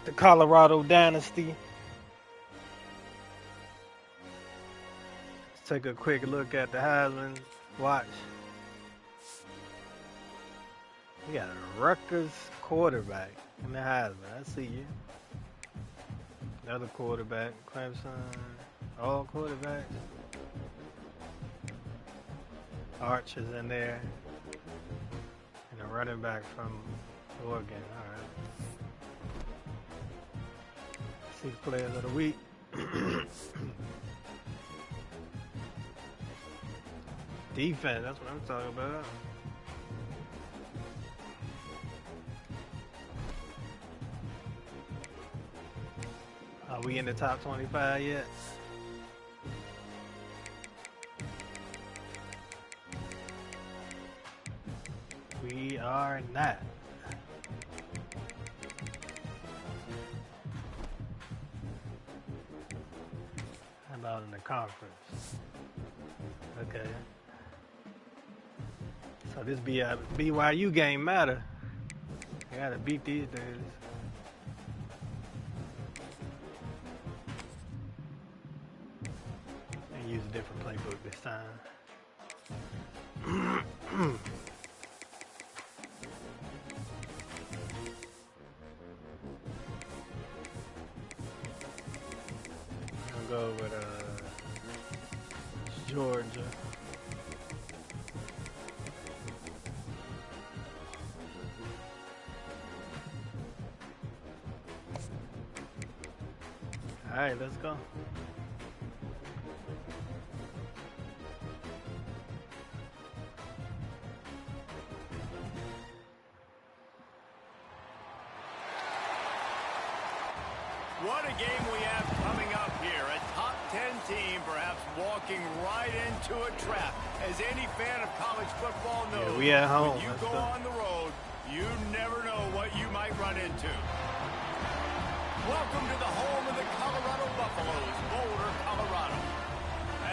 The Colorado Dynasty. Let's take a quick look at the Heisman. Watch. We got a Rutgers quarterback in the Heisman. I see you. Another quarterback. Clemson. All quarterbacks. Arch is in there. And a running back from Oregon. All right. See the players of the week. Defense, that's what I'm talking about. Are we in the top 25 yet? We are not. How about in the conference? Okay. So this BYU game matter. I gotta beat these dudes. And use a different playbook this time. I'll go with Georgia. All right, let's go. What a game we have coming up here. A top 10 team perhaps walking right into a trap. As any fan of college football knows, yeah, we at home. When you go on the road, you never know what you might run into. Welcome to the home of the Colorado Buffaloes, Boulder, Colorado.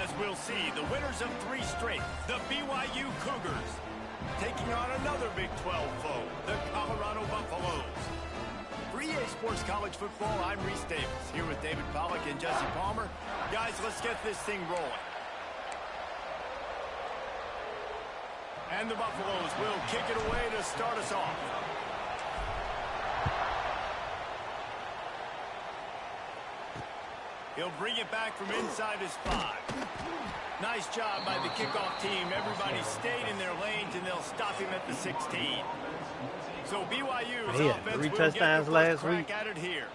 As we'll see, the winners of 3 straight, the BYU Cougars, taking on another Big 12 foe, the Colorado Buffaloes. For EA Sports College Football, I'm Reese Davis, here with David Pollack and Jesse Palmer. Guys, let's get this thing rolling. And the Buffaloes will kick it away to start us off. He'll bring it back from inside his 5. Nice job by the kickoff team. Everybody stayed in their lanes, and they'll stop him at the 16. So BYU's offense will get the first crack at it here.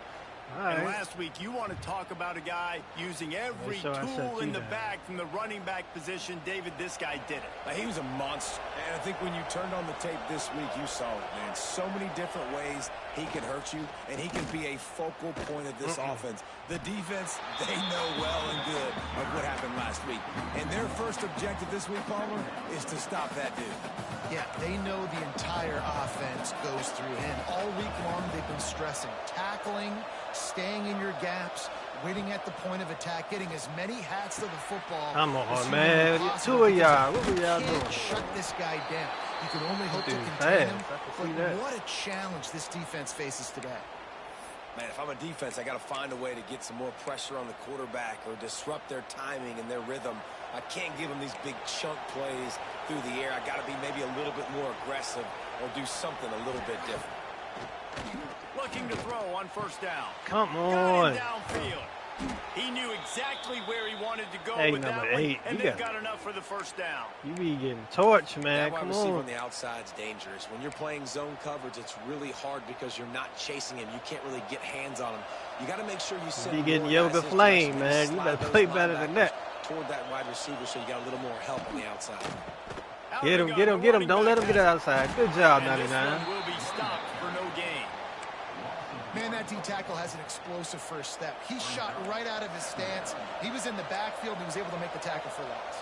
Right. And last week, you want to talk about a guy using every tool in the bag from the running back position. David, this guy did it. He was a monster. And I think when you turned on the tape this week, you saw it, man. So many different ways he can hurt you, and he can be a focal point of this offense. The defense, they know well and good of what happened last week. And their first objective this week, Palmer, is to stop that dude. Yeah, they know the entire offense goes through him. All week long, they've been stressing tackling, staying in your gaps, waiting at the point of attack, getting as many hats to the football. Come on, man. 2 of y'all. What were y'all doing? Shut this guy down. You can only hope to contain him. But what a challenge this defense faces today. Man, if I'm a defense, I got to find a way to get some more pressure on the quarterback or disrupt their timing and their rhythm. I can't give them these big chunk plays through the air. I got to be maybe a little bit more aggressive or do something a little bit different. Looking to throw on first down. Come on. Got him downfield. He knew exactly where he wanted to go with that one, and they've got enough for the first down. You be getting torched, man. That Come receiver on. on the outside's dangerous. When you're playing zone coverage, it's really hard because you're not chasing him. You can't really get hands on him. You got to make sure you send You be getting yelled at flame, man. You better play better than that. Toward that wide receiver, so you got a little more help on the outside. Get him, get him, get him. Don't let him get outside. Good job, 99. Will be stopped for no gain. Man, that D-tackle has an explosive first step. He shot right out of his stance. He was in the backfield and he was able to make the tackle for loss.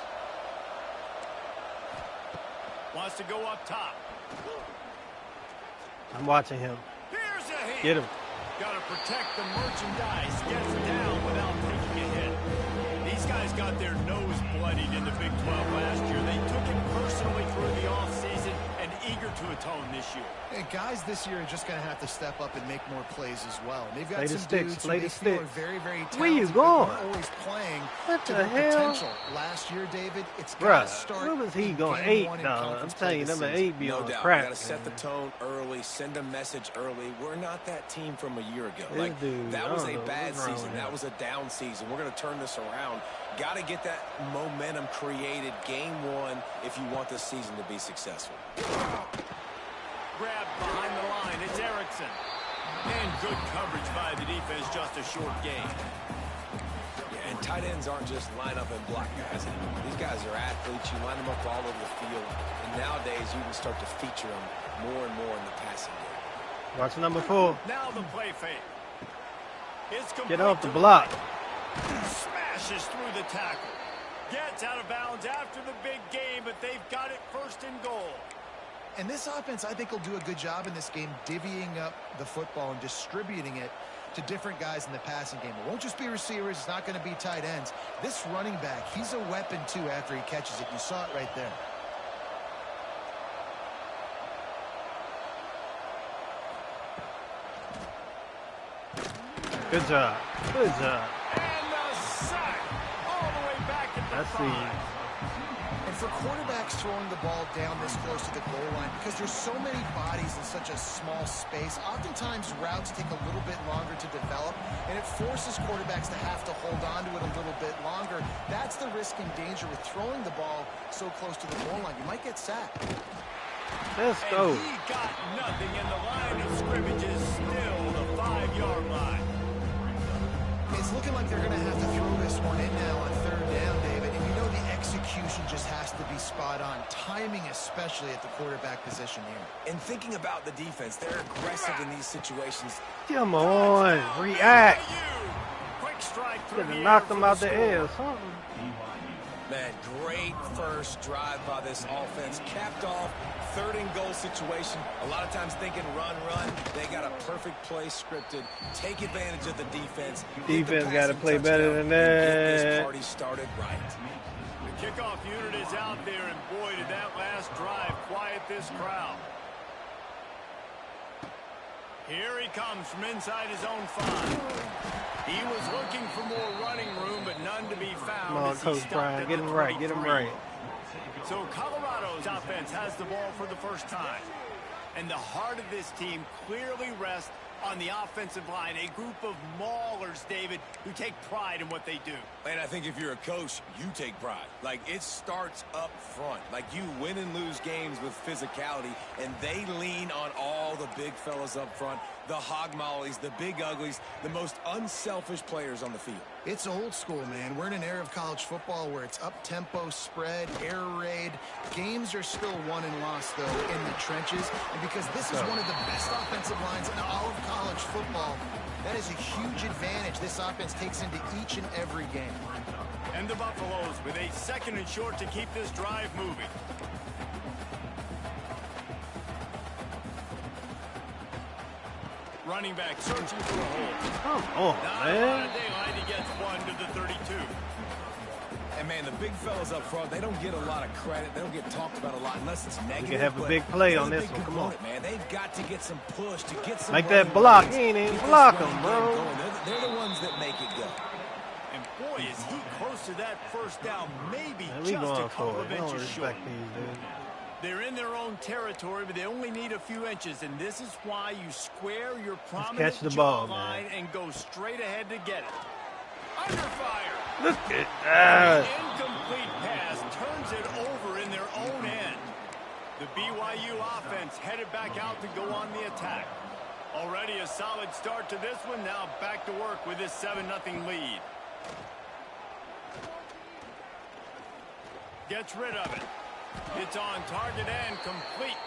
Wants to go up top. I'm watching him. Here's a hit. Get him. Got to protect the merchandise. Gets down without taking a hit. These guys got their nose bloodied in the Big 12 last year. They took it personally through the offseason, and eager to atone this year. And guys this year are just going to have to step up and make more plays as well. And they've got Play the some sticks, dudes who play they the feel are sticks. very, very talented. Where you but going? aren't always playing What to the their hell? potential. Last year, David, it's got Bruh, to start. what was he in going game 8, one in dog? I'm conference telling you, play number this season. 8 be No on doubt. crack. We got to set the man. tone early, send a message early. We're not that team from a year ago. This Like, dude, that I was don't a know bad what's wrong season. with That him. was a down season. We're going to turn this around. Got to get that momentum created game one if you want this season to be successful. Grab behind the line. It's Erickson. And good coverage by the defense, just a short gain. Yeah, and tight ends aren't just line up and block guys anymore. These guys are athletes. You line them up all over the field. And nowadays, you can start to feature them more and more in the passing game. Watch number 4. Now the play fake. It's Get off the complete to block. right. Smashes through the tackle. Gets out of bounds after the big game, but they've got it first and goal. And this offense, I think, will do a good job in this game divvying up the football and distributing it to different guys in the passing game. It won't just be receivers. It's not going to be tight ends. This running back, he's a weapon, too, after he catches it. You saw it right there. Good job. Good job. And the sack all the way back at the That's 5. And for quarterbacks throwing the ball down this close to the goal line, because there's so many bodies in such a small space, oftentimes routes take a little bit longer to develop, and it forces quarterbacks to have to hold on to it a little bit longer. That's the risk and danger with throwing the ball so close to the goal line. You might get sacked. Let's go. And he got nothing, and the line of scrimmage is still the 5-yard line. It's looking like they're going to have to throw this one in now on third down, David. And you know the execution just has to be spot on. Timing especially at the quarterback position here. And thinking about the defense, they're aggressive in these situations. Come on. React. Quick strike through Could the have air knocked for him out the score. air or something. Man, great first drive by this offense. Capped off, third and goal situation. A lot of times thinking run. They got a perfect play scripted. Take advantage of the defense. Defense gotta play touchdown, better than and get this that. party started right. The kickoff unit is out there, and boy, did that last drive quiet this crowd. Here he comes from inside his own 5. He was looking for more running room, but none to be found. Come on, as he Coach stopped Brian. at Get the him right. Get him 23. right. So Colorado's offense has the ball for the first time. And the heart of this team clearly rests on the offensive line. A group of maulers, David, who take pride in what they do. And I think if you're a coach, you take pride. Like, it starts up front. Like, you win and lose games with physicality, and they lean on all the big fellas up front, the hog mollies, the big uglies, the most unselfish players on the field. It's old school, man. We're in an era of college football where it's up-tempo, spread, air raid. Games are still won and lost, though, in the trenches. And because this is one of the best offensive lines in all of college football, that is a huge advantage this offense takes into each and every game. And the Buffaloes with a 2nd and short to keep this drive moving. Running back searching for a hole. Come on, Not a lot man. of daylight. He gets one to the 32. And, man, the big fellas up front, they don't get a lot of credit. They don't get talked about a lot unless it's negative. can have a but big play they're on the this big one. Come on. component, man. They've got to get some push to get some Make that running block. lanes, He ain't even get this block running him, game bro. going. They're the ones that make it go. And boy, is he close to that first down. Maybe Man, we just a going couple for of it. We don't inches short. respect these dudes. They're in their own territory, but they only need a few inches, and this is why you square your prominent catch the ball, jawline man. and go straight ahead to get it. Under fire. Look at that. Incomplete pass turns it over in their own end. The BYU offense headed back out to go on the attack. Already a solid start to this one. Now back to work with this 7-0 lead. Gets rid of it. It's on target and complete.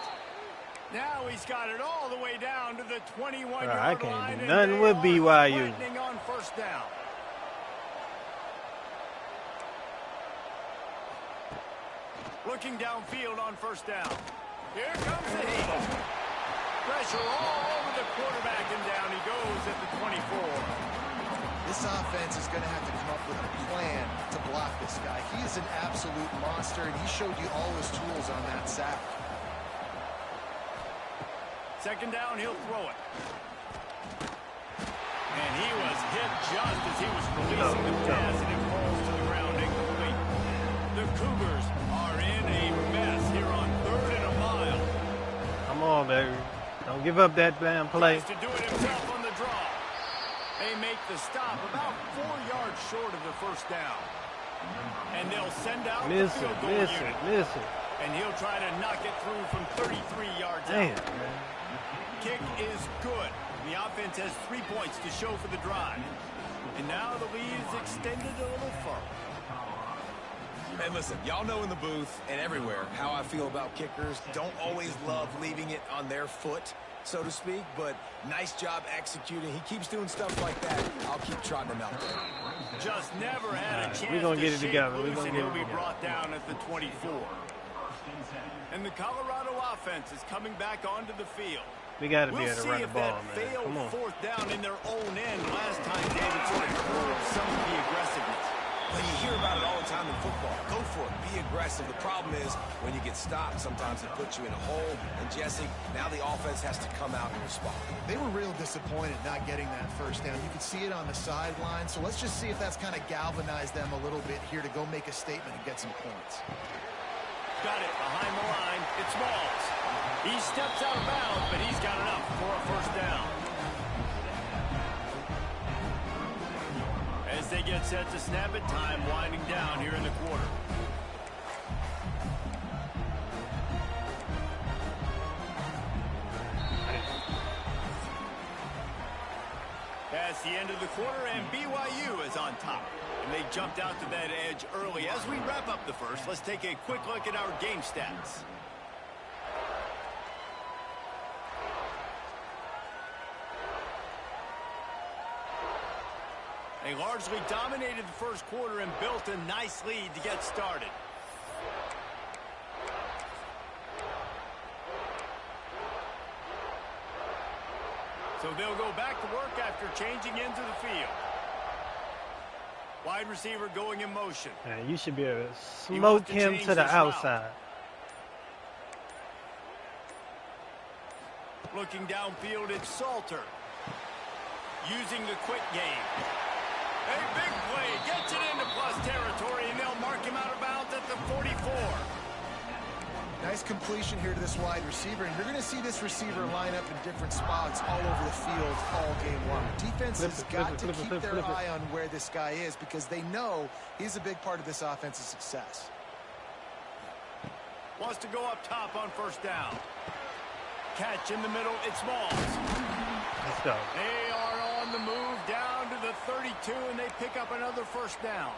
Now he's got it all the way down to the 21-yard line. I can't do and nothing they with are BYU. threatening on first down. Looking downfield on first down. Here comes the heat. Pressure all over the quarterback, and down he goes at the 24. This offense is going to have to come up with a plan to block this guy. He is an absolute monster, and he showed you all his tools on that sack. Second down, he'll throw it. And he was hit just as he was releasing the pass, and it falls to the ground incomplete. The Cougars are in a mess here on 3rd and a mile. Come on, baby. Don't give up that damn play. Tries to do it himself on the draw. They make the stop about 4 yards short of the first down. And they'll send out the field goal unit. Miss it. And he'll try to knock it through from 33 yards Damn, out. man. Kick is good. The offense has 3 points to show for the drive. And now the lead is extended a little further. And listen, y'all know in the booth and everywhere how I feel about kickers. Don't always love leaving it on their foot, so to speak, but nice job executing. He keeps doing stuff like that. I'll keep trotting him out there. Just never had a chance We're gonna to get it shake together. loose, We're gonna and get he'll it be together. brought down at the 24. And the Colorado offense is coming back onto the field. We got to be We'll able to see run the if ball, that man. failed Come on. 4th down in their own end last time David sort of curbed some of the aggressiveness. But you hear about it all the time in football. Go for it. Be aggressive. The problem is when you get stopped, sometimes it puts you in a hole. And, Jesse, now the offense has to come out and respond. They were real disappointed not getting that first down. You could see it on the sideline. So let's just see if that's kind of galvanized them a little bit here to go make a statement and get some points. Got it behind the line. It's Smalls. He steps out of bounds, but he's got enough for a first down. As they get set to snap it, time winding down here in the quarter. That's the end of the quarter, and BYU is on top. And they jumped out to that edge early. As we wrap up the first, let's take a quick look at our game stats. They largely dominated the first quarter and built a nice lead to get started. So they'll go back to work after changing into the field. Wide receiver going in motion. Man, you should be able to smoke him to the outside. Looking downfield, it's Salter. Using the quick game. A big play gets it into plus territory, and they'll mark him out of bounds at the 44. Nice completion here to this wide receiver, and you're going to see this receiver line up in different spots all over the field all game long. Defense has got to keep their eye on where this guy is because they know he's a big part of this offense's success. Wants to go up top on first down. Catch in the middle, it's Smalls. Let's go. They are on the move down to the 32, and they pick up another first down.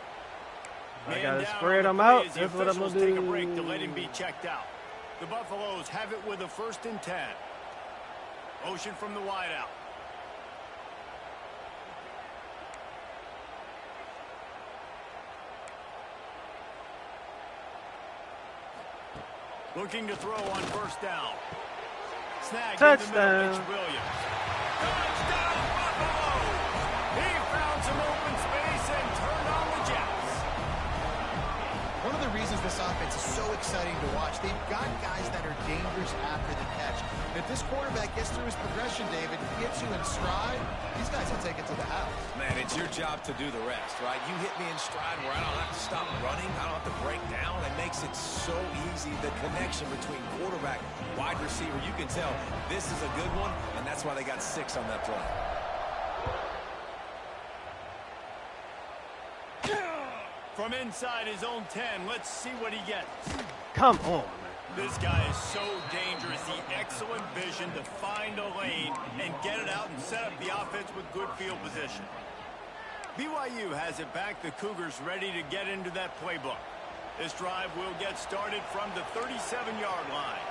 I got to spread them out. That's what I'm going to do. Take a break to let him be checked out. The Buffaloes have it with a 1st and 10. Motion from the wideout. Looking to throw on first down. Snag Touchdown. In the middle, it's Williams. Touchdown, Buffaloes! He found some open space and turned on the Jets. One of the reasons this offense is so exciting to watch, they've got guys that are dangerous after the catch. And if this quarterback gets through his progression, David, gets you in stride, these guys will take it to the house. Man, it's your job to do the rest, right? You hit me in stride where I don't have to stop running. I don't have to break down. It makes it so easy. The connection between quarterback, wide receiver, you can tell this is a good one, and that's why they got 6 on that play. From inside his own 10, let's see what he gets. Come on, man. This guy is so dangerous. The excellent vision to find a lane and get it out and set up the offense with good field position. BYU has it back. The Cougars ready to get into that playbook. This drive will get started from the 37-yard line.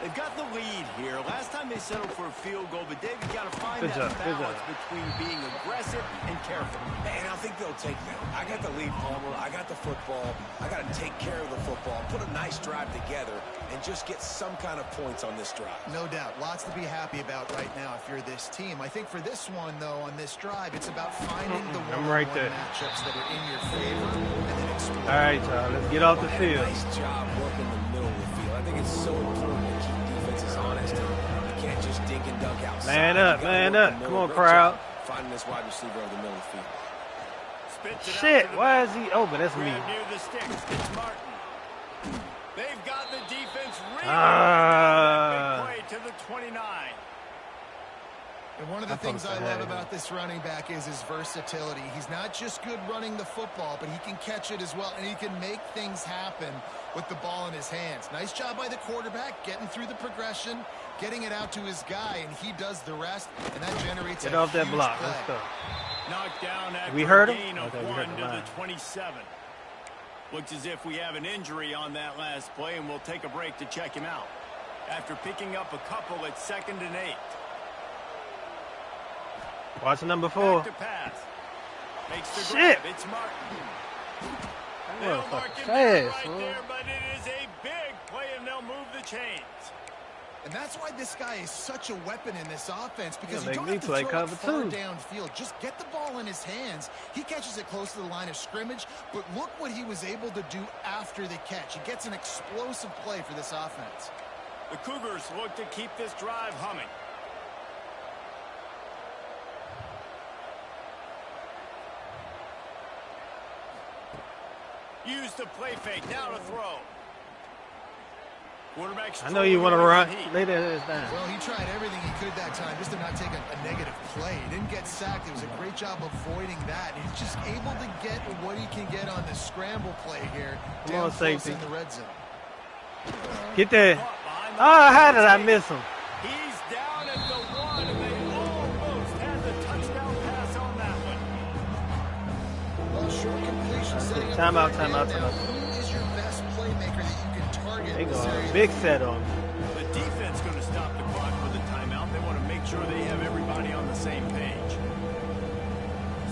They've got the lead here. Last time they settled for a field goal, but David got to find that balance between being aggressive and careful. And I think they'll take that. I got the lead, Palmer. I got the football. I got to take care of the football, put a nice drive together, and just get some kind of points on this drive. No doubt. Lots to be happy about right now if you're this team. I think for this one, though, on this drive, it's about finding the one-on-one matchups that are in your favor and then exploring. All right, y'all. Let's get off the field. Nice job working the middle of the field. I think it's so important to keep defenses honest. You can't just dig dunk outside. Man up, man up. Come on, crowd. Finding this wide receiver over the middle of the field. Shit, why is he open? That's me. Near the sticks. It's Martin. They've got the defense really big play to the 29. And one of the things I love about this running back is his versatility. He's not just good running the football, but he can catch it as well, and he can make things happen with the ball in his hands. Nice job by the quarterback, getting through the progression, getting it out to his guy, and he does the rest, and that generates a huge play. Get off that block. Let's go. Knocked down after we heard him? gain of Okay, we heard 1 the to line. the 27. Looks as if we have an injury on that last play, and we'll take a break to check him out. After picking up a couple at 2nd and 8. Watch number 4. Back to pass. Makes the Shit. grab. It's Martin. That They'll motherfucker mark him fast, right fool. there, but it is a big play, and they'll move the chains. And that's why this guy is such a weapon in this offense, because He'll you make don't me have to play throw it cover far too. downfield. Just get the ball in his hands. He catches it close to the line of scrimmage, but look what he was able to do after the catch. He gets an explosive play for this offense. The Cougars look to keep this drive humming. Use the play fake. Now to throw. I know you want to run. Lay that down. Well, he tried everything he could that time just to not take a negative play. He didn't get sacked. It was a great job avoiding that. He's just able to get what he can get on the scramble play here. Come on, safety. In the red zone. Get there. Oh, how did I miss him? He's down at the 1, and they almost had the touchdown pass on that one. Well, short completion setting up Timeout, third timeout, down. timeout. Who is your best playmaker that you can target? They in this going area? big set on me. The defense going to stop the clock with a timeout. They want to make sure they have everybody on the same page.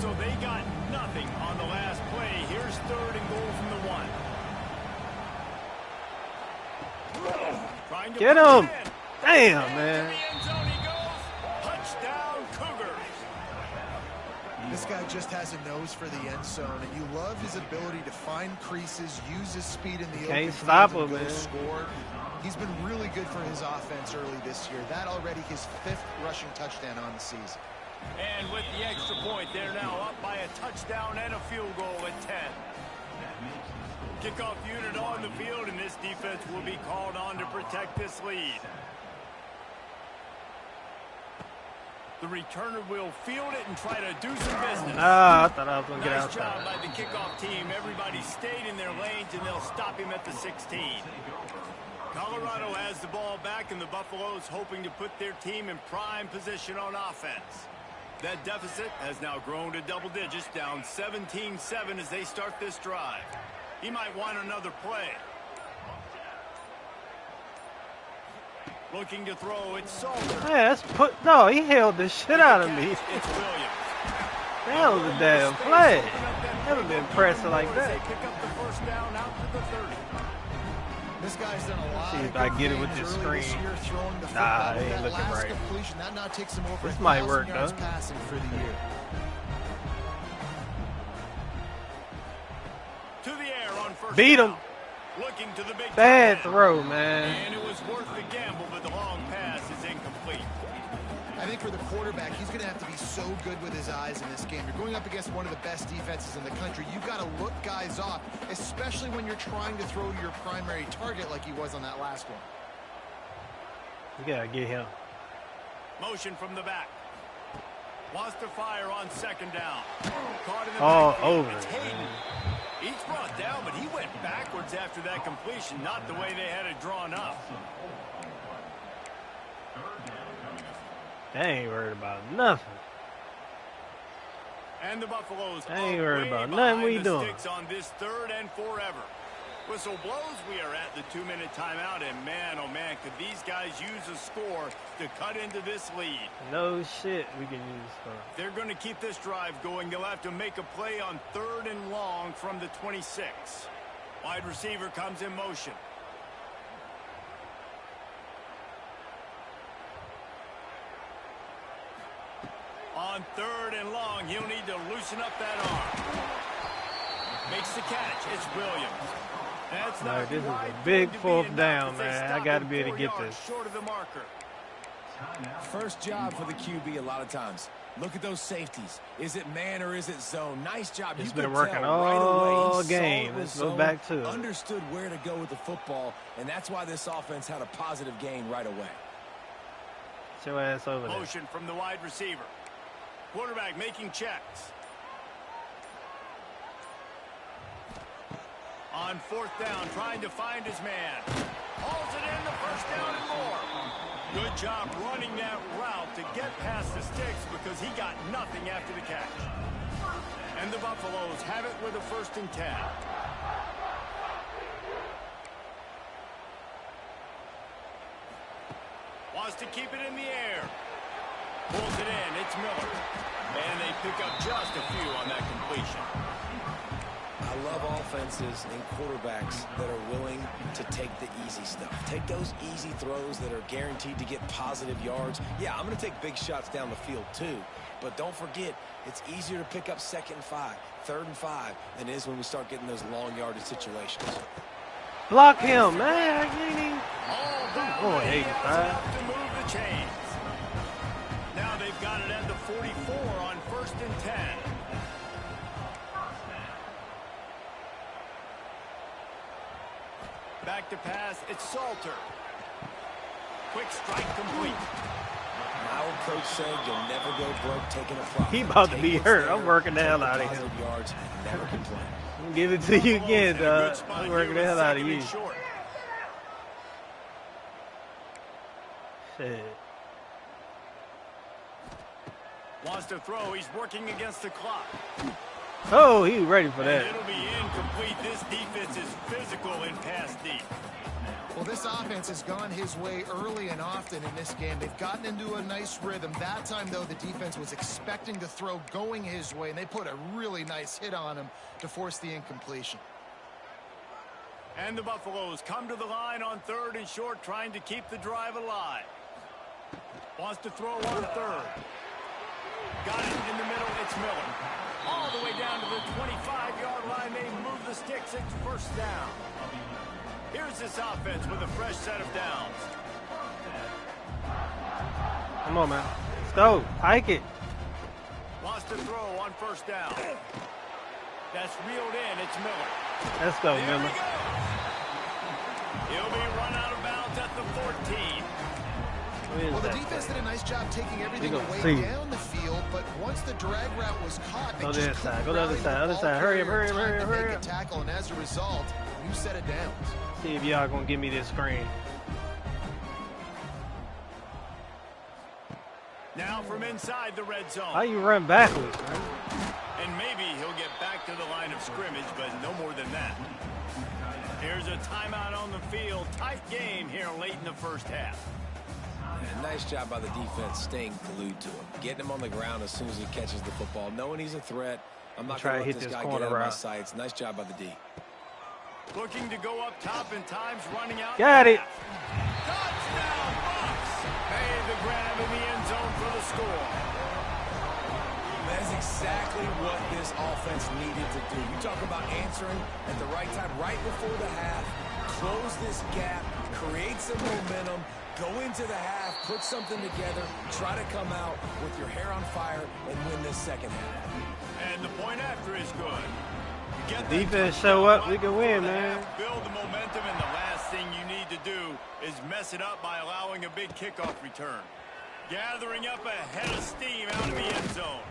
So they got nothing on the last play. Here's 3rd and goal from the 1. Get him! Damn, man. Touchdown, Cougars. This guy just has a nose for the end zone, and you love his ability to find creases, use his speed in the open Can't stop field him, and go man. score. He's been really good for his offense early this year. That already his 5th rushing touchdown on the season. And with the extra point, they're now up by a touchdown and a field goal at 10. Kickoff unit on the field, and this defense will be called on to protect this lead. The returner will field it and try to do some business. Ah, I thought I was going to get Nice outside. job by the kickoff team. Everybody stayed in their lanes, and they'll stop him at the 16. Colorado has the ball back, and the Buffaloes hoping to put their team in prime position on offense. That deficit has now grown to double digits, down 17-7 as they start this drive. He might want another play. Looking to throw, it's Salter. Yeah, no, he held the shit out of me. It's Williams. That was a damn play. Never been pressing like They that. pick up the first down out to the 30. This guy's done a lot. See if of I good get it with things this early screen. year, throwing the Nah, football. it ain't That looking last right. completion, that now takes him over This 1,000 might work, yards though. passing for the year. To the air on first Beat him. down. Looking to the big Bad tight end. throw, man. And it was worth the gamble, but the long pass is incomplete. I think for the quarterback, he's going to have to be so good with his eyes in this game. You're going up against one of the best defenses in the country. You've got to look guys off, especially when you're trying to throw to your primary target like he was on that last one. You gotta get him. Motion from the back. Wants to fire on 2nd down. Caught in the All backfield. over It's it, Hayden. man. He's brought down, but he went backwards after that completion, not the way they had it drawn up. They ain't worried about nothing. And the Buffaloes I ain't are worried way about nothing behind we the doing. sticks on this 3rd and forever. Whistle blows, we are at the 2-minute timeout, and man, oh man, could these guys use a score to cut into this lead. No shit we can use for. They're going to keep this drive going. They'll have to make a play on 3rd and long from the 26. Wide receiver comes in motion. On 3rd and long, he'll need to loosen up that arm. Makes the catch. It's Williams. That's No, not this is a wide, big going to be 4th enough down, as they man. I stop got to him be able to 4 get yards this. short of the marker. First job for the QB a lot of times. Look at those safeties. Is it man or is it zone? Nice job. It's You been could working tell all right away. game. Let's go back to it. Understood where to go with the football, and that's why this offense had a positive gain right away. Get your ass over there. Motion from the wide receiver. Quarterback making checks. On fourth down, trying to find his man. Hauls it in, the first down and more. Good job running that route to get past the sticks because he got nothing after the catch. And the Buffaloes have it with a 1st and 10. Wants to keep it in the air. Pulls it in. It's Miller. And they pick up just a few on that completion. I love offenses and quarterbacks that are willing to take the easy stuff. Take those easy throws that are guaranteed to get positive yards. Yeah, I'm going to take big shots down the field too. But don't forget, it's easier to pick up 2nd and 5, 3rd and 5 than it is when we start getting those long yardage situations. Block him, man. I can't even. Oh, 85. to move the chains. Now they've got it at the 44 on 1st and 10. Back to pass, it's Salter. Quick strike complete. My old coach said you'll never go broke taking a profit. He about to be Take what's hurt. there, I'm working the hell take out of positive him. yards, never complain. I'm gonna give it to you again, dog. I'm working the hell out of you. Shit. Wants to throw, he's working against the clock. Oh, he ready for that. And it'll be incomplete. This defense is physical in pass deep. Well, this offense has gone his way early and often in this game. They've gotten into a nice rhythm. That time, though, the defense was expecting to throw going his way, and they put a really nice hit on him to force the incompletion. And the Buffaloes come to the line on 3rd and short, trying to keep the drive alive. Wants to throw on 3rd. Got it in the middle. It's Miller. All the way down to the 25-yard line. They move the sticks. It's 1st down. Here's this offense with a fresh set of downs. Come on, man. Let's go. Hike it. Wants to throw on 1st down. That's reeled in. It's Miller. Let's go, There Miller. we go. He'll be run out of bounds at the 14. Well, the defense did a nice job taking everything away down the field, but once the drag route was caught, they Go to just the other side. couldn't Go to the other rally side. the Other ball side. Hurry up, carrier hurry up, in hurry time up, to hurry make up. a tackle, and as a result, new set of downs. See if y'all gonna give me this screen. Now from inside the red zone. How you run backwards, man? And maybe he'll get back to the line of scrimmage, but no more than that. Here's a timeout on the field. Tight game here late in the 1st half. And nice job by the defense staying glued to him. Getting him on the ground as soon as he catches the football. Knowing he's a threat. I'm not going to let this guy get out of my sights. Nice job by the D. Looking to go up top and time's running out. Got it. Touchdown, Bucks. Made the grab in the end zone for the score. That is exactly what this offense needed to do. You talk about answering at the right time, right before the half, close this gap, create some momentum, go into the half, put something together, try to come out with your hair on fire and win this 2nd half. And the point after is good. You get Defense show up, we can win, man. Build the momentum, and the last thing you need to do is mess it up by allowing a big kickoff return. Gathering up a head of steam out of the end zone.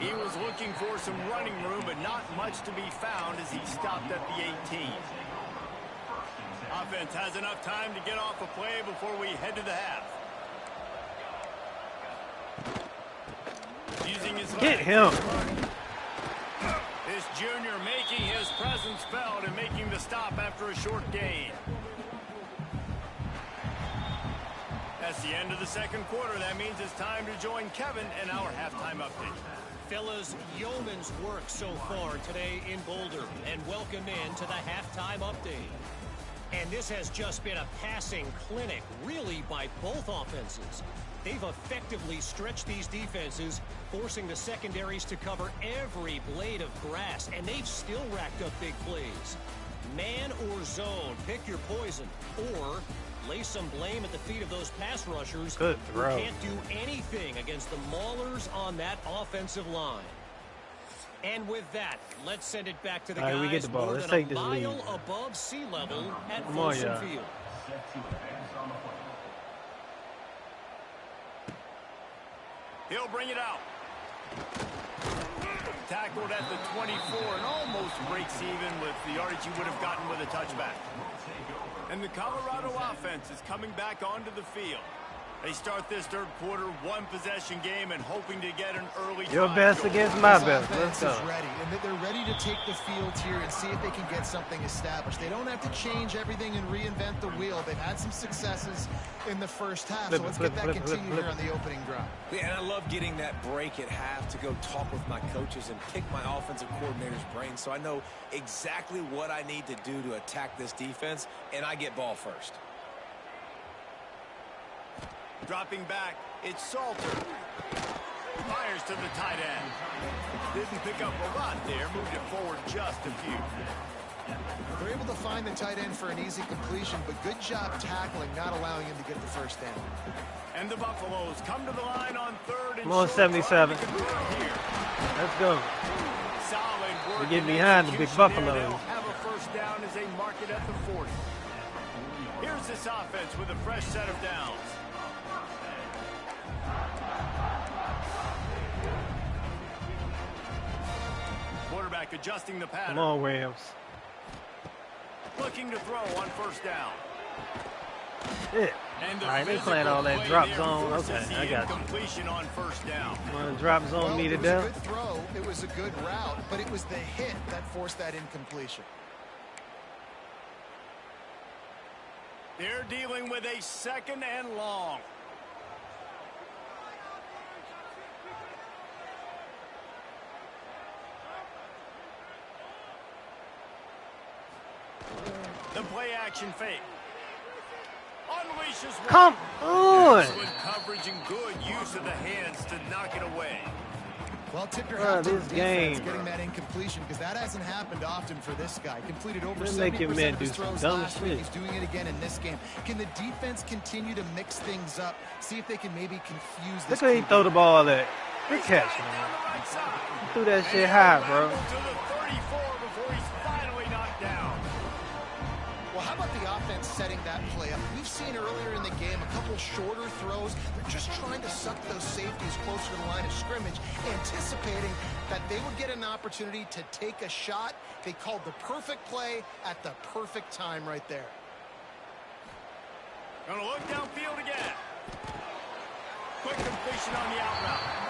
He was looking for some running room, but not much to be found as he stopped at the 18. Offense has enough time to get off a play before we head to the half. Using his Get legs. him. This junior making his presence felt and making the stop after a short gain. That's the end of the 2nd quarter. That means it's time to join Kevin in our halftime update. Fellas, yeoman's work so far today in Boulder, and welcome in to the halftime update. And this has just been a passing clinic, really, by both offenses. They've effectively stretched these defenses, forcing the secondaries to cover every blade of grass, and they've still racked up big plays. Man or zone, pick your poison. Or lay some blame at the feet of those pass rushers Good who throw. can't do anything against the maulers on that offensive line. And with that, let's send it back to the All right, guys we get the ball. more Let's than take a this lead. mile above sea level at Come on, Folsom y'all. Field. He'll bring it out. Tackled at the 24 and almost breaks even with the yardage he would have gotten with a touchback. And the Colorado offense is coming back onto the field. They start this third quarter one-possession game and hoping to get an early Your drive best going. against my This best. offense Let's go. is ready, and they're ready to take the field here and see if they can get something established. They don't have to change everything and reinvent the wheel. They've had some successes in the first half, so let's get that continued here on the opening drive. Yeah, and I love getting that break at half to go talk with my coaches and pick my offensive coordinator's brain so I know exactly what I need to do to attack this defense, and I get ball first. Dropping back, it's Salter. Fires to the tight end. Didn't pick up a lot there, moved it forward just a few. They're able to find the tight end for an easy completion, but good job tackling, not allowing him to get the first down. And the Buffaloes come to the line on third and Come on, short, 77. trying to convert here. Let's go. Solid work. We get in behind the big execution there. Buffaloes. They'll have a first down as they mark it at the 40. Here's this offense with a fresh set of downs. Quarterback adjusting the pattern. Come on, Rams. Looking to throw on first down. Shit. And All right, they playing all that drop zone. Okay, I got you. Completion on first down. Want to drop zone Well, me to it was a death? good throw, it was a good route, but it was the hit that forced that incompletion. They're dealing with a second and long. The play action fake. Unleashes one. Come on. Excellent coverage and good use of the hands to knock it away. Well, tip your Bro, hat to the this defense game, getting bro. that incompletion because that hasn't happened often for this guy. Completed over They 70% make your man of his do some throws dumb last week. shit. He's doing it again in this game. Can the defense continue to mix things up? See if they can maybe confuse this. Look how he QB. throw the ball at. Good catch, Down man. the right side. Threw that shit high, bro. To the 34 before he's finally knocked down. Well, how about the offense setting that play up? We've seen earlier in the game a couple shorter throws. They're just trying to suck those safeties closer to the line of scrimmage, anticipating that they would get an opportunity to take a shot. They called the perfect play at the perfect time right there. Gonna look downfield again. Quick completion on the out route.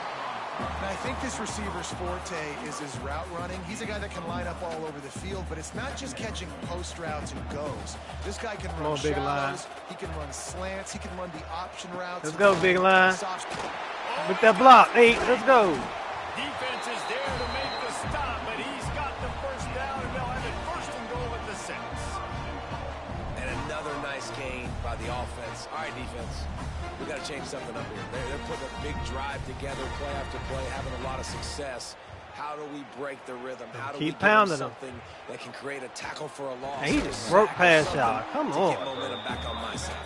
And I think this receiver's forte is his route running. He's a guy that can line up all over the field, but it's not just catching post routes and goes. This guy can run on, big line. shallows, he can run slants, he can run the option routes. Let's go, big line. Soft- With that block, Nate. Let's go. Defense is there to make the stop, but he's got the first down, and they'll have it first and goal at the 6. And another nice gain by the offense. All right, defense. We got to change something up here. They're putting a big drive together, play after play, having a lot of success. How do we break the rhythm? How do we Keep give them pounding them. something that can create a tackle for a loss? He or a just sack broke or past something y'all. Come to on. get momentum back on my side.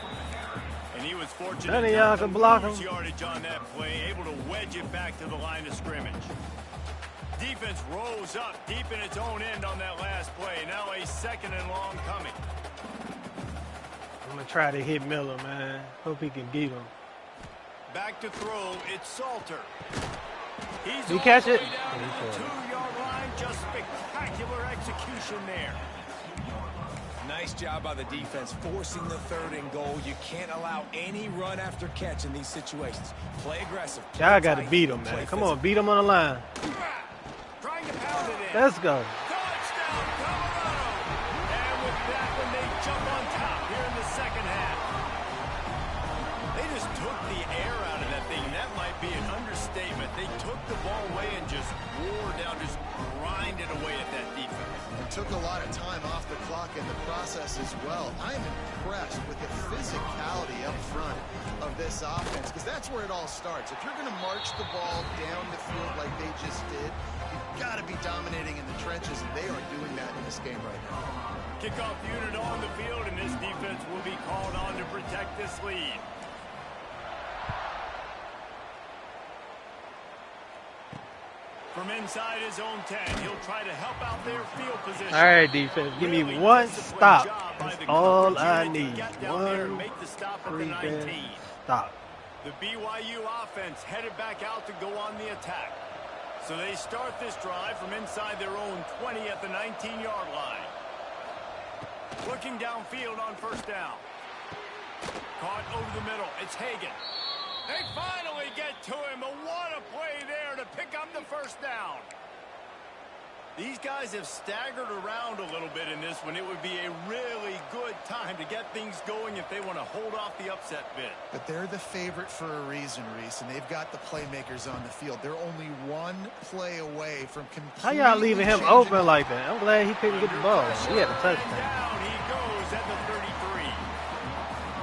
And he was fortunate None of y'all not to can block lose him. yardage on that play, able to wedge it back to the line of scrimmage. Defense rose up deep in its own end on that last play. Now a second and long coming. I'm going to try to hit Miller, man. Hope he can beat him. Back to throw, it's Salter. He's He all catch the it? way down to the 2-yard line. Just spectacular execution there. Nice job by the defense, forcing the third and goal. You can't allow any run after catch in these situations. Play aggressive. Y'all got to Tight, beat him, play man. Come physical. on, beat him on the line. Trying to pound it in. Let's go. Touchdown, Colorado! And with that one, they jump on top here in the second half. They just took the air out of that thing. That might be an understatement. statement. They took the ball away and just wore down, just grinded away at that defense. It took a lot of time off the clock in the process as well. I'm impressed with the physicality up front of this offense, because that's where it all starts. If you're going to march the ball down the field like they just did, you've got to be dominating in the trenches, and they are doing that in this game right now. Kickoff unit on the field, and this defense will be called on to protect this lead. From inside his own 10, he'll try to help out their field position. All right, defense, give me one stop. That's all I need. One freaking stop. The BYU offense headed back out to go on the attack. So they start this drive from inside their own 20 at the 19-yard line. Looking downfield on first down. Caught over the middle. It's Hagan. They finally get to him, but what a play there to pick up the first down. These guys have staggered around a little bit in this one. It would be a really good time to get things going if they want to hold off the upset bid. But they're the favorite for a reason, Reese, and they've got the playmakers on the field. They're only one play away from completely. How y'all leaving him open like that? I'm glad he couldn't get the ball. He had a touchdown. Down he goes at the 33.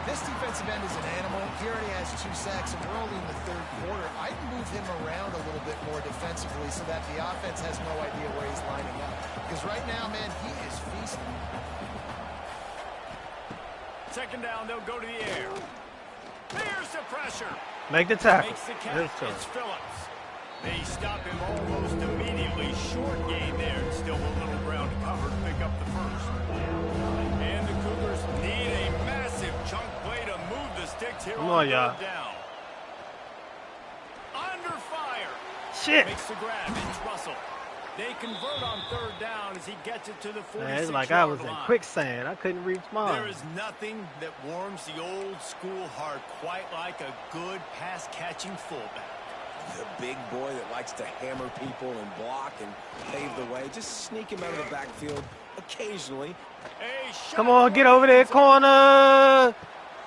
This defensive end is an animal. He already has 2 sacks, and we're only in the third quarter. I'd move him around a little bit more defensively so that the offense has no idea where he's lining up. Because right now, man, he is feasting. Second down, they'll go to the air. There's the pressure. Make the tackle. Makes the catch. It's Phillips. They stop him almost immediately. Short gain there. Still a little ground to cover to pick up the first. And the Cougars need a massive chunk play to move the sticks here on third down. Under fire. Shit. Makes the grab. It's Russell. They convert on third down as he gets it to the 46-yard line. It's like I was in quicksand. I couldn't reach mine. There is nothing that warms the old school heart quite like a good pass-catching fullback. The big boy that likes to hammer people and block and pave the way. Just sneak him out of the backfield occasionally. Come on, get over there, corner.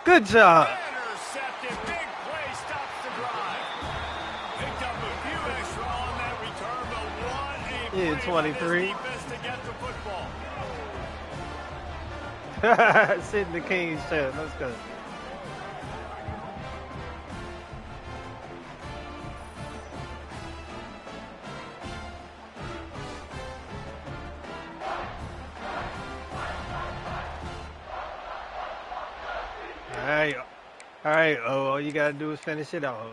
Good job. Intercepted. Big play stops the drive. Picked up a few extra on that return, but what a play 23. defense to get the football. Sit in the King's chair. Let's go. All right. Oh, all you got to do is finish it off.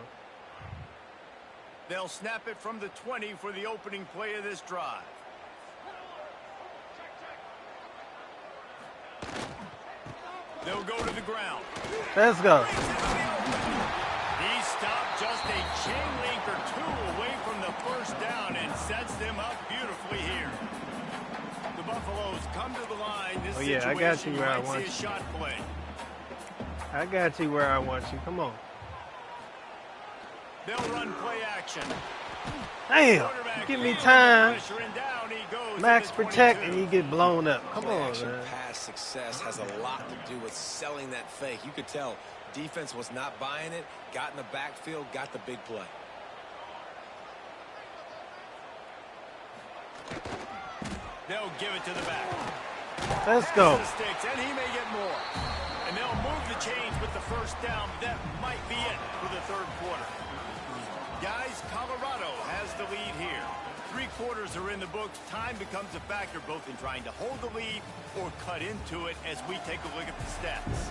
They'll snap it from the 20 for the opening play of this drive. They'll go to the ground. Let's go. He stopped just a chain link or 2 away from the first down and sets them up beautifully here. The Buffaloes come to the line. This I got you where I want you. Shot play. I got you where I want you. Come on. They'll run play action. Damn. Give me time. Max protect and you get blown up. Come on, man. Pass success has a lot to do with selling that fake. You could tell defense was not buying it. Got in the backfield, got the big play. They'll give it to the back. Let's go. And he may get more. And they'll move the chains with the first down. That might be it for the third quarter. Guys, Colorado has the lead here. 3 quarters are in the books. Time becomes a factor both in trying to hold the lead or cut into it as we take a look at the stats.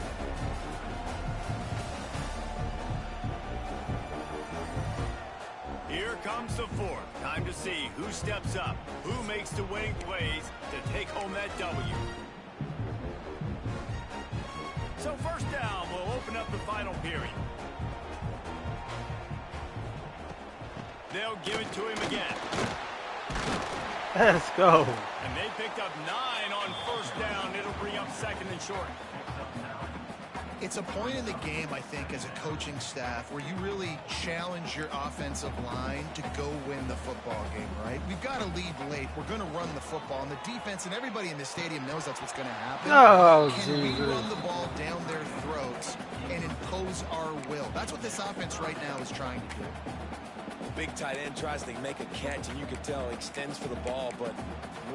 Here comes the fourth. Time to see who steps up, who makes the winning plays to take home that W. So first down will open up the final period. They'll give it to him again. Let's go. And they picked up 9 on first down. It'll bring up second and short. It's a point in the game, I think, as a coaching staff where you really challenge your offensive line to go win the football game, right? We've got to lead late. We're going to run the football. And the defense and everybody in the stadium knows that's what's going to happen. Oh, Can Jesus. we run the ball down their throats and impose our will? That's what this offense right now is trying to do. big tight end tries to make a catch, and you can tell he extends for the ball, but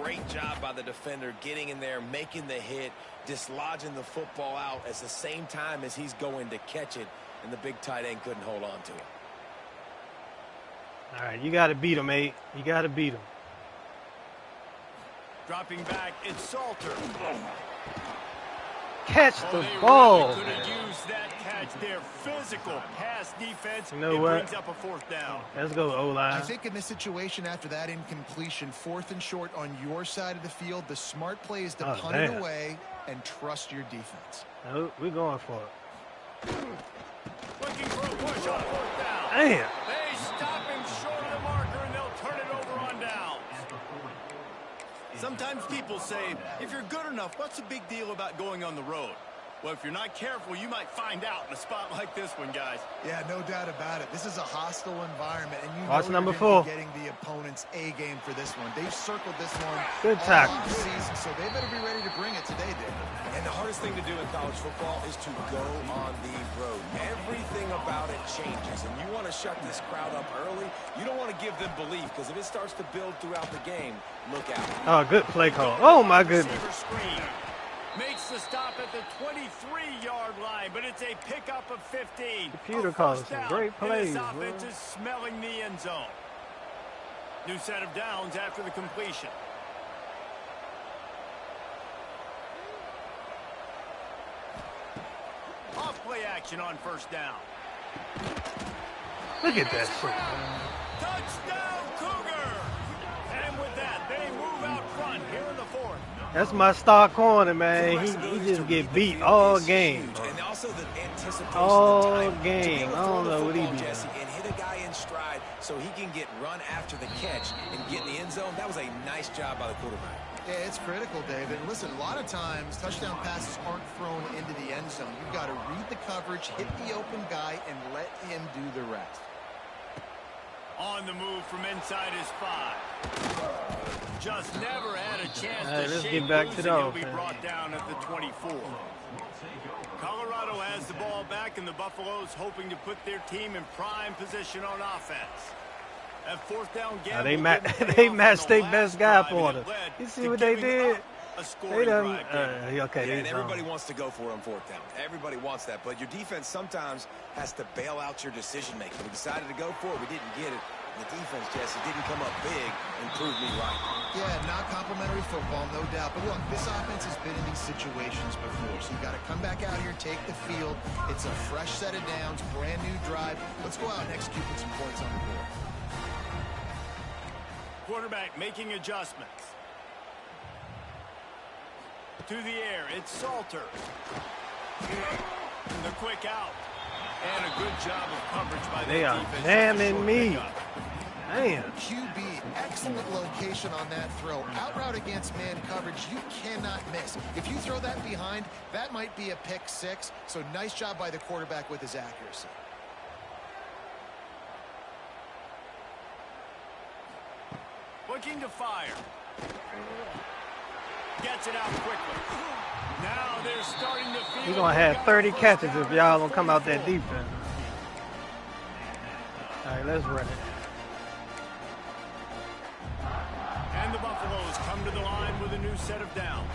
great job by the defender getting in there, making the hit, dislodging the football out at the same time as he's going to catch it, and the big tight end couldn't hold on to it. All right, you got to beat him, mate. You got to beat him. Dropping back, it's Salter. Catch the ball. Really could have used that catch. Their physical pass defense. You know what? Brings up a fourth down. Let's go, O-line. I think in this situation, after that incompletion, 4th and short on your side of the field, the smart play is to punt it away and trust your defense. No, we're going for it. Looking for a push on 4th down. Damn. They stop him short of the marker, and they'll turn it over on down. Sometimes people say, if you're good enough, what's the big deal about going on the road? Well, if you're not careful, you might find out in a spot like this one, guys. Yeah, no doubt about it. This is a hostile environment, and you Watch know number you're 4. getting the opponent's A game for this one. They've circled this one Good all tackle. season, so they better be ready to bring it today, David. And the hardest thing to do in college football is to go on the road. Everything about it changes, and you want to shut this crowd up early. You don't want to give them belief, because if it starts to build throughout the game, look out. Oh, good play call. Oh, my goodness. Screen. Makes the stop at the 23-yard line, but it's a pickup of 15. Computer calls some great plays, This bro. offense is smelling the end zone. New set of downs after the completion. Off play action on 1st down. Look at that shit. Touchdown, Cougar! And with that, they move out front here in the 4th. That's my star corner, man. He just get beat all game. And also the anticipation All of time game. to be able to I don't throw know the what he football, be Jesse, doing. and hit a guy in stride so he can get run after the catch and get in the end zone. That was a nice job by the quarterback. Yeah, it's critical, David. Listen, a lot of times touchdown passes aren't thrown into the end zone. You've got to read the coverage, hit the open guy, and let him do the rest. On the move from inside his 5. Just never had a chance All right, to let's shake get back loose, to the and he'll be offense. brought down at the 24. Colorado has the ball back, and the Buffaloes hoping to put their team in prime position on offense. That 4th down Now gamble they matched their best guy for them. You see what they did? They done. Okay, Yeah, and everybody wants to go for it on 4th down. Everybody wants that, but your defense sometimes has to bail out your decision making. We decided to go for it. We didn't get it. The defense, Jesse, didn't come up big and prove me right. Yeah, not complimentary football, no doubt. But look, this offense has been in these situations before, so you've got to come back out here, take the field. It's a fresh set of downs, brand new drive. Let's go out and execute with some points on the board. Quarterback making adjustments. To the air, it's Salter. The quick out. And a good job of coverage by They the are defense. jamming me. Damn. QB, excellent location on that throw. Out route against man coverage, you cannot miss. If you throw that behind, that might be a pick 6. So nice job by the quarterback with his accuracy. Looking to fire. Gets it out quickly. Now they're starting to feel. He's gonna have 30 catches if y'all don't come out that defense. All right, let's run it. And the Buffaloes come to the line with a new set of downs.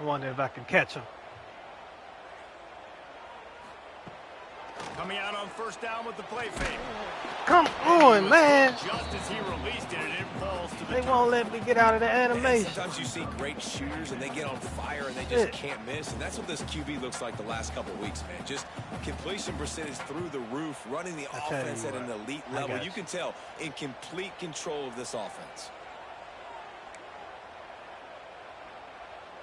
I wonder if I can catch him. Coming out on 1st down with the play fake. Come on, man. Just as he released it, it falls to the They top. won't let me get out of the animation. Sometimes you see great shooters and they get on fire and they just can't miss. And that's what this QB looks like the last couple of weeks, man. Just completion percentage through the roof, running the offense at an elite level. You can tell in complete control of this offense.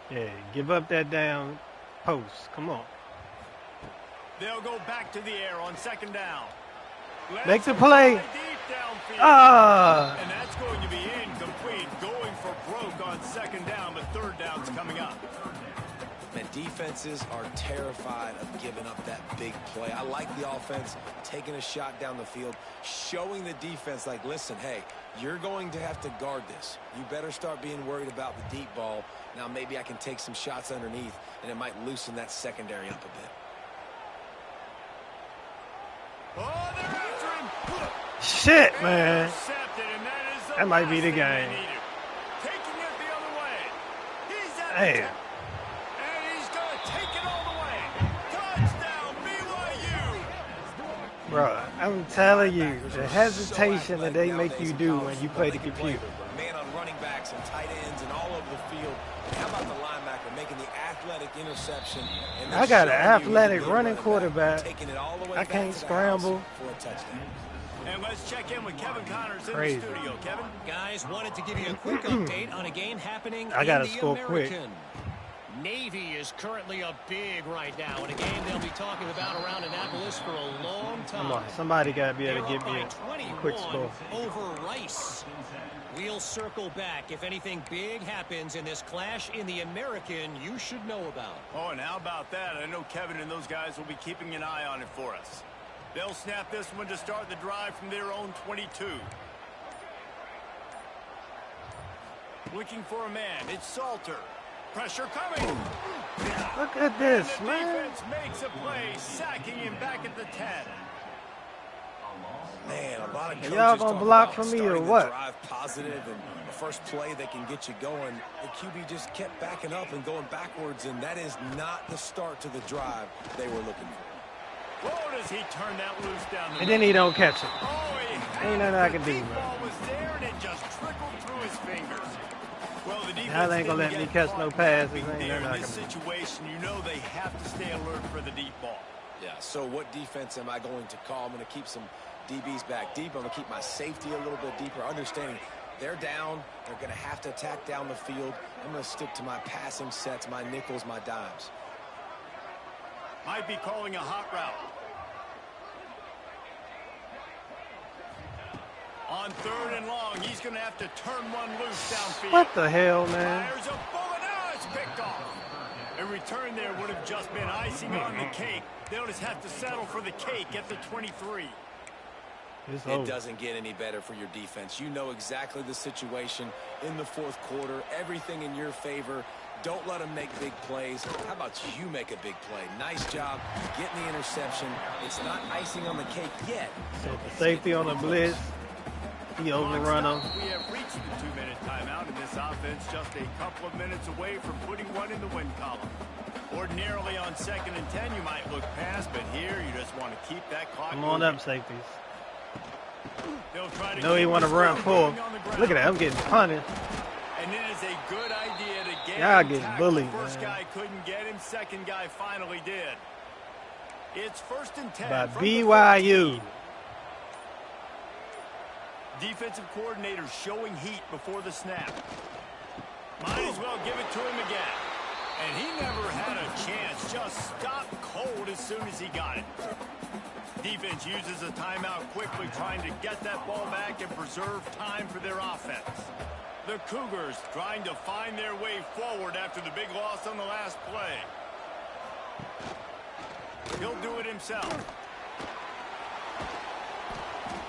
Yeah, give up that damn post. Come on. They'll go back to the air on 2nd down. Make the play. Deep downfield. Ah. And that's going to be incomplete. Going for broke on 2nd down, but 3rd down's coming up. And defenses are terrified of giving up that big play. I like the offense taking a shot down the field, showing the defense like, listen, hey, you're going to have to guard this. You better start being worried about the deep ball. Now maybe I can take some shots underneath, and it might loosen that secondary up a bit. Shit, man. Intercepted, and that is the That might be last the thing they game. needed. Taking it the other way. He's at the Damn. 10. And he's going to take it all the way. Touchdown, BYU. Bro, I'm telling you, the hesitation that they make you do when you play the computer. Man on running backs and tight ends and all over the field. And how about the linebacker making the athletic interception? And I got an showing you athletic the good running running back, quarterback. taking it all the way I back can't to the scramble. house for a touchdown. And let's check in with Kevin Connors in Crazy. the studio. Kevin? Guys, wanted to give you a quick update on a game happening I in gotta the score quick. American. Navy is currently up big right now in a game they'll be talking about around Annapolis for a long time. Come on, somebody got to be able to They're give up me by a quick 21 score. over Rice. We'll circle back. If anything big happens in this clash in the American, you should know about. Oh, and how about that? I know Kevin and those guys will be keeping an eye on it for us. They'll snap this one to start the drive from their own 22. Looking for a man. It's Salter. Pressure coming. Look at this, The man. defense makes a play, sacking him back at the 10. Man, a lot of coaches Y'all gonna talk block about for me or starting the what? drive positive and the first play that can get you going. The QB just kept backing up and going backwards, and that is not the start to the drive they were looking for. Whoa, does he turn that loose down the And then he don't catch it. Oh, he Ain't nothing I can do, The bro. ball was there, and it just trickled through his fingers. Well, the defense Now they ain't gonna let didn't me get catch no caught passes. napping Ain't there. nothing I In this can do. situation, you know they have to stay alert for the deep ball. Yeah, so what defense am I going to call? I'm going to keep some DBs back deep. I'm going to keep my safety a little bit deeper, understanding they're down. They're going to have to attack down the field. I'm going to stick to my passing sets, my nickels, my dimes. Might be calling a hot route. On 3rd and long, he's going to have to turn one loose downfield. What the hell, man? Fires a bullet. Now it's picked off. A return there would have just been icing on the cake. They'll just have to settle for the cake at the 23. It's It over. doesn't get any better for your defense. You know exactly the situation in the fourth quarter. Everything in your favor. Don't let them make big plays. How about you make a big play? Nice job getting the interception. It's not icing on the cake yet. So the safety on the blitz, he overrun him. We have reached the 2-minute timeout, and this offense just a couple of minutes away from putting one in the win column. Ordinarily on 2nd and 10, you might look past, but here you just want to keep that clock Come on moving. up, safeties. They'll try to No, he keep want to the run score full. going on the ground. Look at that, I'm getting punished. And it is a good idea to get Y'all him getting tackled. bullied, First man. guy couldn't get him, second guy finally did. It's 1st and 10 By from the BYU. 13. Defensive coordinator showing heat before the snap. Might as well give it to him again. And he never had a chance. Just stopped cold as soon as he got it. Defense uses a timeout quickly, trying to get that ball back and preserve time for their offense. The Cougars trying to find their way forward after the big loss on the last play. He'll do it himself.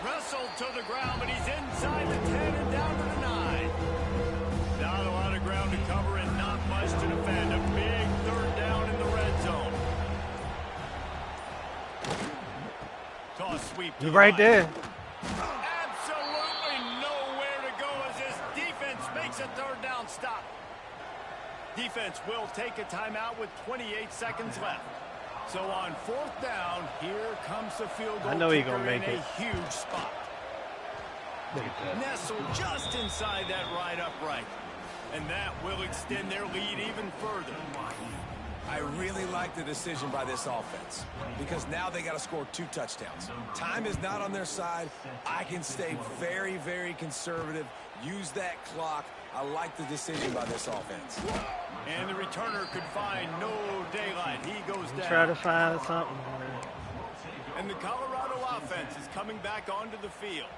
Wrestled to the ground, but he's inside the 10 and down to the 9. Not a lot of ground to cover and not much to defend. A big 3rd down in the red zone. Toss sweep. He's right there. Absolutely nowhere to go as this defense makes a 3rd down stop. Defense will take a timeout with 28 seconds left. So on 4th down, here comes the field goal. I know he kicker gonna make in it. a huge spot. Look at that. Nestled just inside that right upright. And that will extend their lead even further. I really like the decision by this offense because now they got to score 2 touchdowns. Time is not on their side. I can stay very, very conservative. Use that clock. I like the decision by this offense. And the returner could find no daylight. He goes down. Try to find something, man. And the Colorado offense is coming back onto the field.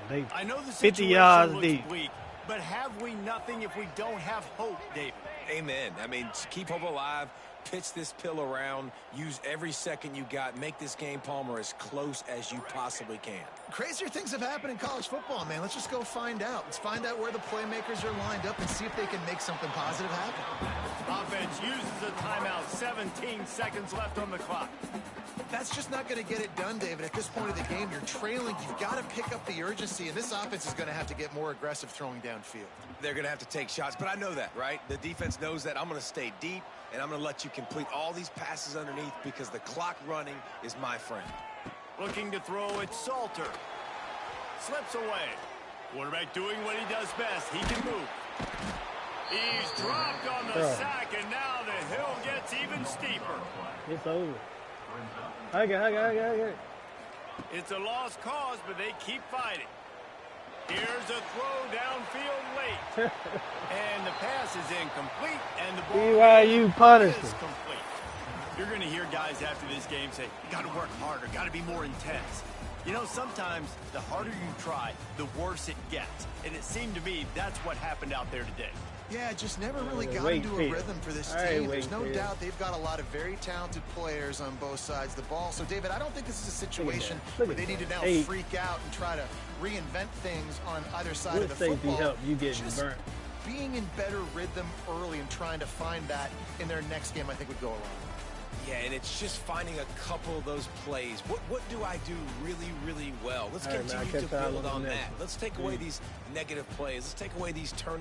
They I know the 50 situation yards looks deep. bleak, but have we nothing if we don't have hope, David? Amen. I mean, keep hope alive. pitch this pill around, use every second you got, make this game, Palmer, as close as you possibly can. Crazier things have happened in college football, man. Let's just go find out. Let's find out where the playmakers are lined up and see if they can make something positive happen. Offense uses a timeout. 17 seconds left on the clock. That's just not going to get it done, David. At this point of the game, you're trailing. You've got to pick up the urgency, and this offense is going to have to get more aggressive throwing downfield. They're going to have to take shots, but I know that, right? The defense knows that. I'm going to stay deep, and I'm going to let you complete all these passes underneath because the clock running is my friend. Looking to throw it, Salter. Slips away. Quarterback doing what he does best. He can move. He's dropped on the sack, and now the hill gets even steeper. It's over. I got it. It's a lost cause, but they keep fighting. Here's a throw downfield late. And the pass is incomplete, and the ball BYU punished is him. complete. You're going to hear guys after this game say, you got to work harder, got to be more intense. You know, sometimes the harder you try, the worse it gets. And it seemed to me that's what happened out there today. Yeah, just never really got into a rhythm for this team. There's no doubt they've got a lot of very talented players on both sides of the ball. So, David, I don't think this is a situation where they need to now freak out and try to reinvent things on either side of the football. Help you getting burnt. Being in better rhythm early and trying to find that in their next game, I think would go a long way. Yeah, and it's just finding a couple of those plays. What do I do really, really well? Let's continue to build on that. Let's take away these negative plays. Let's take away these turnovers.